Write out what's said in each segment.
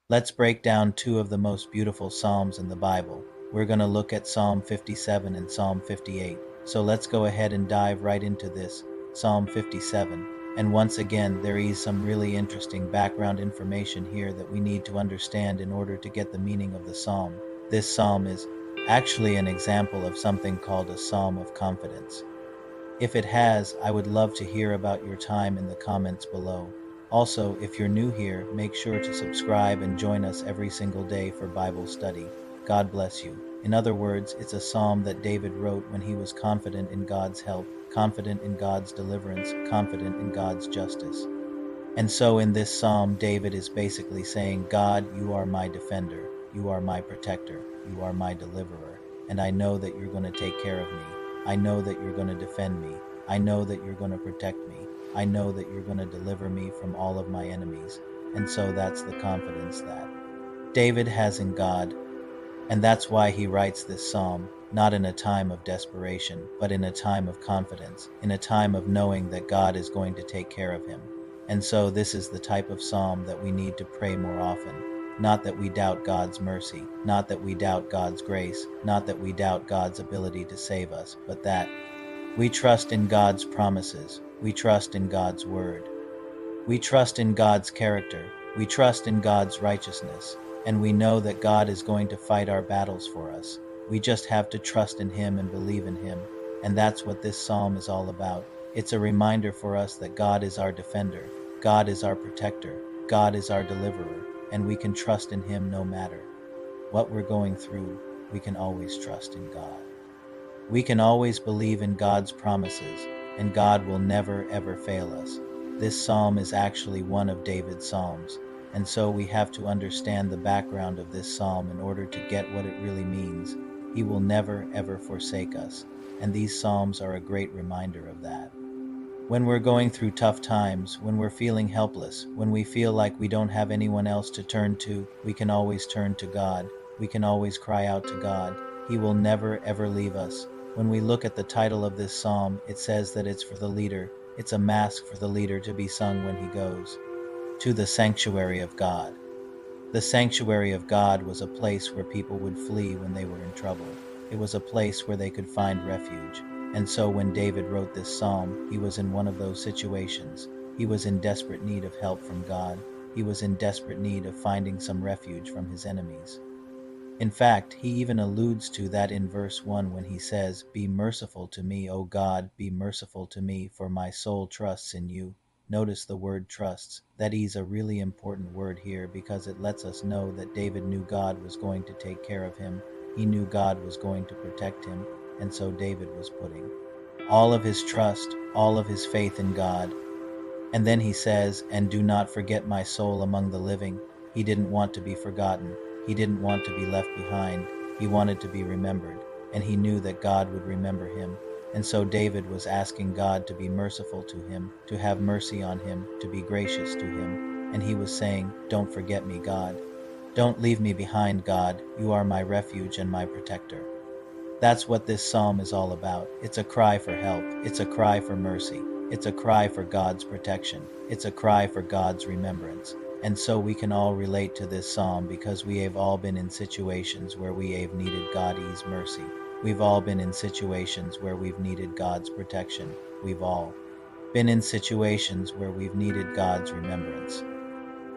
Let's break down two of the most beautiful Psalms in the Bible. We're going to look at Psalm 57 and Psalm 58. So let's go ahead and dive right into this, Psalm 57. And once again, there is some really interesting background information here that we need to understand in order to get the meaning of the psalm. This psalm is actually an example of something called a psalm of confidence. If it has, I would love to hear about your time in the comments below. Also, if you're new here, make sure to subscribe and join us every single day for Bible study. God bless you. In other words, it's a psalm that David wrote when he was confident in God's help, confident in God's deliverance, confident in God's justice. And so in this psalm, David is basically saying, God, you are my defender, you are my protector, you are my deliverer, and I know that you're going to take care of me. I know that you're going to defend me. I know that you're going to protect me. I know that you're going to deliver me from all of my enemies. And so that's the confidence that David has in God. And that's why he writes this psalm, not in a time of desperation, but in a time of confidence, in a time of knowing that God is going to take care of him. And so this is the type of psalm that we need to pray more often. Not that we doubt God's mercy, not that we doubt God's grace, not that we doubt God's ability to save us, but that we trust in God's promises, we trust in God's word, we trust in God's character, we trust in God's righteousness, and we know that God is going to fight our battles for us. We just have to trust in Him and believe in Him, and that's what this psalm is all about. It's a reminder for us that God is our defender, God is our protector, God is our deliverer, and we can trust in Him no matter what we're going through. We can always trust in God. We can always believe in God's promises, and God will never ever fail us. This psalm is actually one of David's psalms, and so we have to understand the background of this psalm in order to get what it really means. He will never ever forsake us, and these psalms are a great reminder of that. When we're going through tough times, when we're feeling helpless, when we feel like we don't have anyone else to turn to, we can always turn to God. We can always cry out to God. He will never ever leave us. When we look at the title of this psalm, it says that it's for the leader. It's a mask for the leader to be sung when he goes to the sanctuary of God. The sanctuary of God was a place where people would flee when they were in trouble. It was a place where they could find refuge. And so when David wrote this psalm, he was in one of those situations. He was in desperate need of help from God. He was in desperate need of finding some refuge from his enemies. In fact, he even alludes to that in verse 1 when he says, "Be merciful to me, O God, be merciful to me, for my soul trusts in you." Notice the word trusts. That is a really important word here because it lets us know that David knew God was going to take care of him. He knew God was going to protect him, and so David was putting all of his trust, all of his faith in God. And then he says, "And do not forget my soul among the living." He didn't want to be forgotten. He didn't want to be left behind. He wanted to be remembered, and he knew that God would remember him. And so David was asking God to be merciful to him, to have mercy on him, to be gracious to him. And he was saying, "Don't forget me, God. Don't leave me behind, God. You are my refuge and my protector." That's what this psalm is all about. It's a cry for help. It's a cry for mercy. It's a cry for God's protection. It's a cry for God's remembrance. And so we can all relate to this psalm because we have all been in situations where we have needed God's mercy. We've all been in situations where we've needed God's protection. We've all been in situations where we've needed God's remembrance.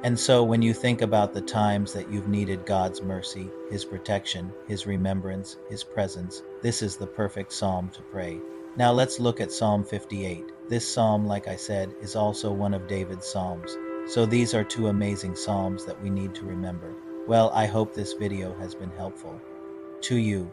And so when you think about the times that you've needed God's mercy, His protection, His remembrance, His presence, this is the perfect psalm to pray. Now let's look at Psalm 58. This psalm, like I said, is also one of David's psalms. So these are two amazing psalms that we need to remember. Well, I hope this video has been helpful to you.